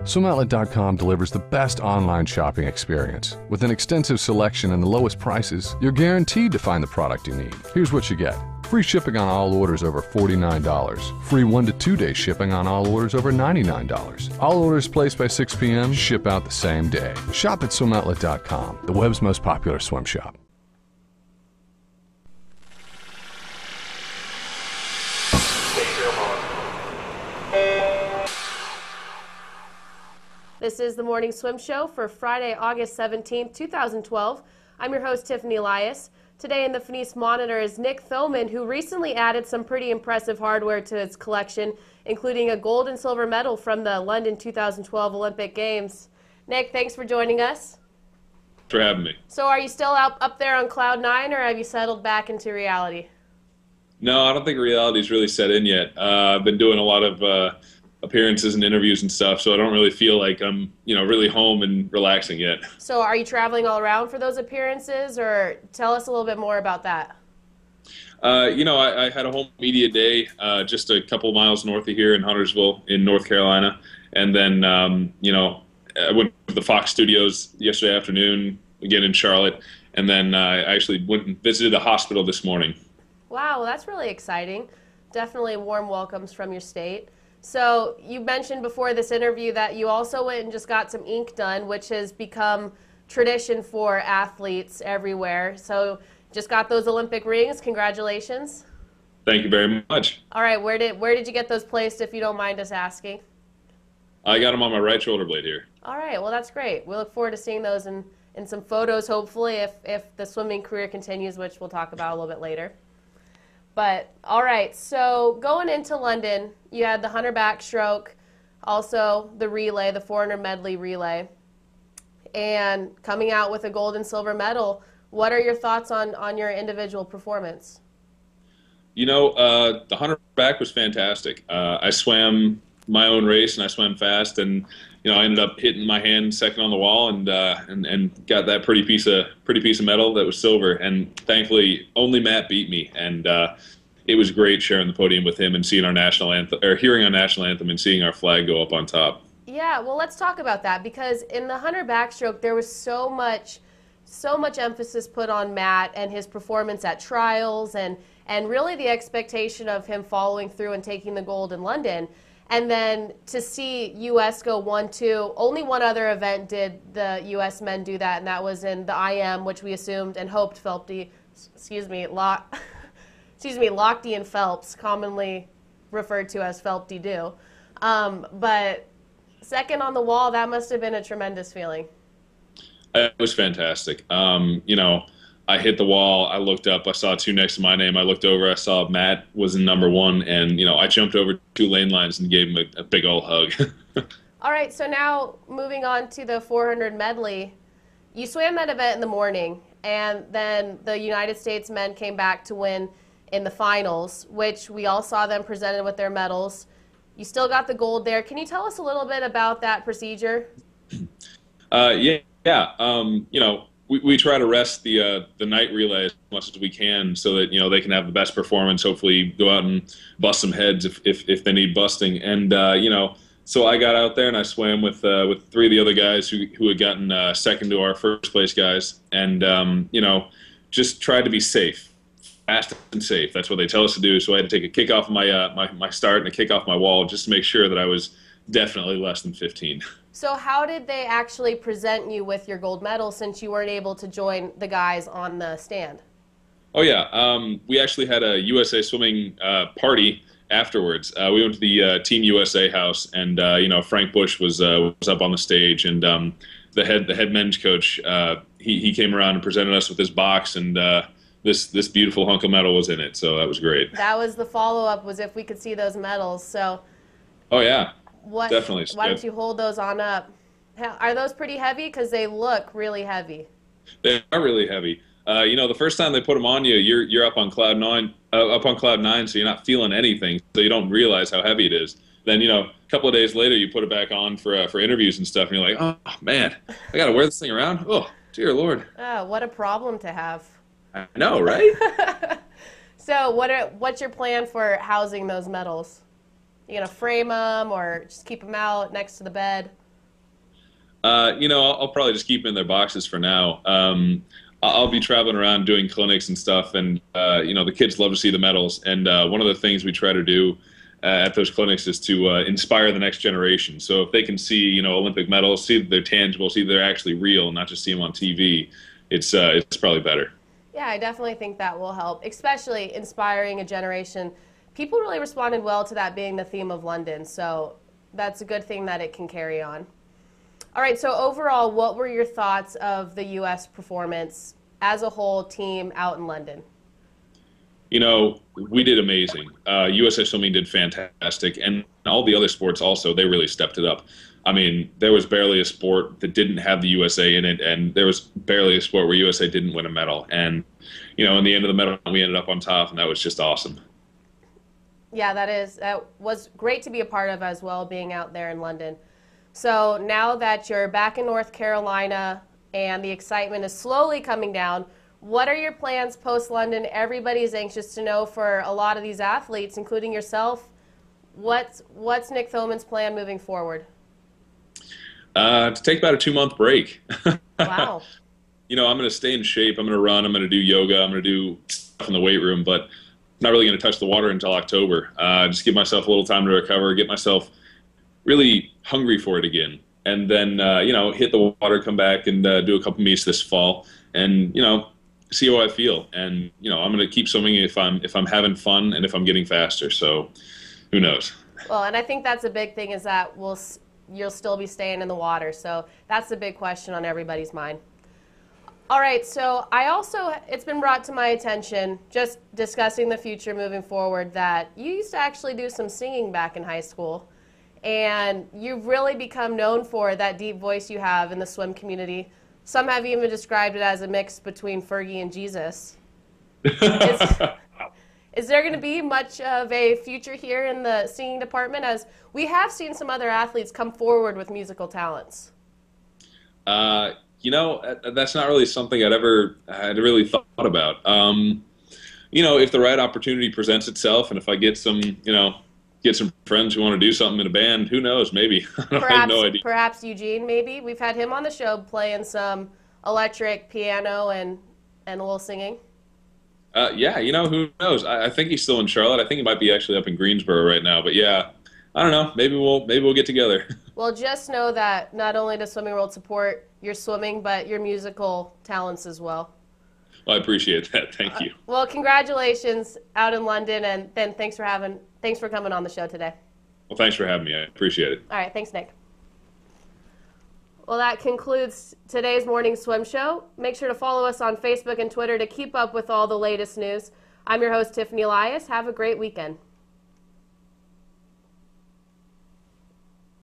SwimOutlet.com delivers the best online shopping experience. With an extensive selection and the lowest prices, you're guaranteed to find the product you need. Here's what you get. Free shipping on all orders over $49. Free 1 to 2 day shipping on all orders over $99. All orders placed by 6 p.m. ship out the same day. Shop at SwimOutlet.com, the web's most popular swim shop. This is the Morning Swim Show for Friday, August 17th, 2012. I'm your host, Tiffany Elias. Today in the Finis Monitor is Nick Thoman, who recently added some pretty impressive hardware to his collection, including a gold and silver medal from the London 2012 Olympic Games. Nick, thanks for joining us. Thanks for having me. So are you still up there on cloud nine, or have you settled back into reality? No, I don't think reality's really set in yet. I've been doing a lot of appearances and interviews and stuff, so I don't really feel like I'm, really home and relaxing yet. So are you traveling all around for those appearances, or tell us a little bit more about that? I had a home media day just a couple miles north of here in Huntersville in North Carolina, and then, I went to the Fox Studios yesterday afternoon, again in Charlotte, and then I actually went and visited a hospital this morning. Wow, well, that's really exciting. Definitely warm welcomes from your state. So you mentioned before this interview that you also went and just got some ink done, which has become tradition for athletes everywhere. So just got those Olympic rings. Congratulations. Thank you very much. All right, where did you get those placed, if you don't mind us asking? I got them on my right shoulder blade here. All right, well, that's great. We look forward to seeing those in some photos, hopefully, if the swimming career continues, which we'll talk about a little bit later. But, all right, so going into London, you had the 100 backstroke, also the relay, the 400 medley relay, and coming out with a gold and silver medal. What are your thoughts on your individual performance? The 100 back was fantastic. I swam my own race, and I swam fast, and I ended up hitting my hand second on the wall, and got that pretty piece of metal that was silver. And thankfully, only Matt beat me, and it was great sharing the podium with him and seeing our national anthem, or hearing our national anthem, and seeing our flag go up on top. Yeah, well, let's talk about that, because in the 100 backstroke, there was so much emphasis put on Matt and his performance at trials, and really the expectation of him following through and taking the gold in London. And then to see U.S. go 1-2, only one other event did the U.S. men do that, and that was in the IM, which we assumed and hoped Lochte and Phelps, commonly referred to as Phelpty, do. But second on the wall, that must have been a tremendous feeling. It was fantastic. I hit the wall, I looked up, I saw 2 next to my name, I looked over, I saw Matt was in number 1, and, I jumped over 2 lane lines and gave him a big old hug. All right, so now moving on to the 400 medley. You swam that event in the morning, and then the United States men came back to win in the finals, which we all saw them presented with their medals. You still got the gold there. Can you tell us a little bit about that procedure? We try to rest the night relay as much as we can, so that they can have the best performance. Hopefully, go out and bust some heads if they need busting. And so I got out there and I swam with 3 of the other guys who had gotten second to our first place guys, and just tried to be safe, fast and safe. That's what they tell us to do. So I had to take a kick off my start and a kick off my wall just to make sure that I was definitely less than 15. So how did they actually present you with your gold medal, since you weren't able to join the guys on the stand? Oh, yeah. We actually had a USA Swimming party afterwards. We went to the Team USA house, and Frank Bush was up on the stage, and the head men's coach, he came around and presented us with this box, and this beautiful hunk of metal was in it. So that was great. That was the follow-up, was if we could see those medals. So. Oh, yeah. Definitely. Why don't you hold those on up? Are those pretty heavy? Because they look really heavy. They are really heavy. The first time they put them on you, you're up on cloud nine, so you're not feeling anything, so you don't realize how heavy it is. Then a couple of days later, you put it back on for interviews and stuff, and you're like, oh man, I got to wear this thing around. Oh, dear Lord. Oh, what a problem to have. I know, right? So what's your plan for housing those medals? You gonna frame them or just keep them out next to the bed? I'll probably just keep them in their boxes for now. I'll be traveling around doing clinics and stuff, and the kids love to see the medals. And one of the things we try to do at those clinics is to inspire the next generation. So if they can see, Olympic medals, see that they're tangible, see that they're actually real, not just see them on TV, it's probably better. Yeah, I definitely think that will help, especially inspiring a generation. People really responded well to that being the theme of London, so that's a good thing that it can carry on. All right, so overall, what were your thoughts of the U.S. performance as a whole team out in London? We did amazing. USA Swimming did fantastic, and all the other sports also, they really stepped it up. I mean, there was barely a sport that didn't have the USA in it, and there was barely a sport where USA didn't win a medal. And, in the end of the medal, we ended up on top, and that was just awesome. Yeah, that was great to be a part of as well, being out there in London. So now that you're back in North Carolina and the excitement is slowly coming down, what are your plans post-London? Everybody's anxious to know for a lot of these athletes, including yourself. What's Nick Thoman's plan moving forward? To take about a 2-month break. Wow. I'm going to stay in shape. I'm going to run. I'm going to do yoga. I'm going to do stuff in the weight room, but I'm not really going to touch the water until October. Just give myself a little time to recover, get myself really hungry for it again, and then hit the water, come back and do a couple meets this fall, and see how I feel. And I'm going to keep swimming if I'm having fun and if I'm getting faster. So who knows? Well, and I think that's a big thing, is that you'll still be staying in the water. So that's the big question on everybody's mind. All right, so it's been brought to my attention, just discussing the future moving forward, that you used to actually do some singing back in high school. And you've really become known for that deep voice you have in the swim community. Some have even described it as a mix between Fergie and Jesus. Is there going to be much of a future here in the singing department, as we have seen some other athletes come forward with musical talents? That's not really something I'd really thought about. If the right opportunity presents itself, and if I get some friends who want to do something in a band, who knows, maybe. I have no idea. Perhaps Eugene, maybe. We've had him on the show playing some electric piano and a little singing. Who knows? I think he's still in Charlotte. I think he might be actually up in Greensboro right now. But yeah, I don't know. Maybe we'll get together. Well, just know that not only does Swimming World support your swimming, but your musical talents as well. Well, I appreciate that. Thank you. Well, congratulations out in London, and then thanks for coming on the show today. Well, thanks for having me. I appreciate it. All right, thanks, Nick. Well, that concludes today's morning swim show. Make sure to follow us on Facebook and Twitter to keep up with all the latest news. I'm your host, Tiffany Elias. Have a great weekend.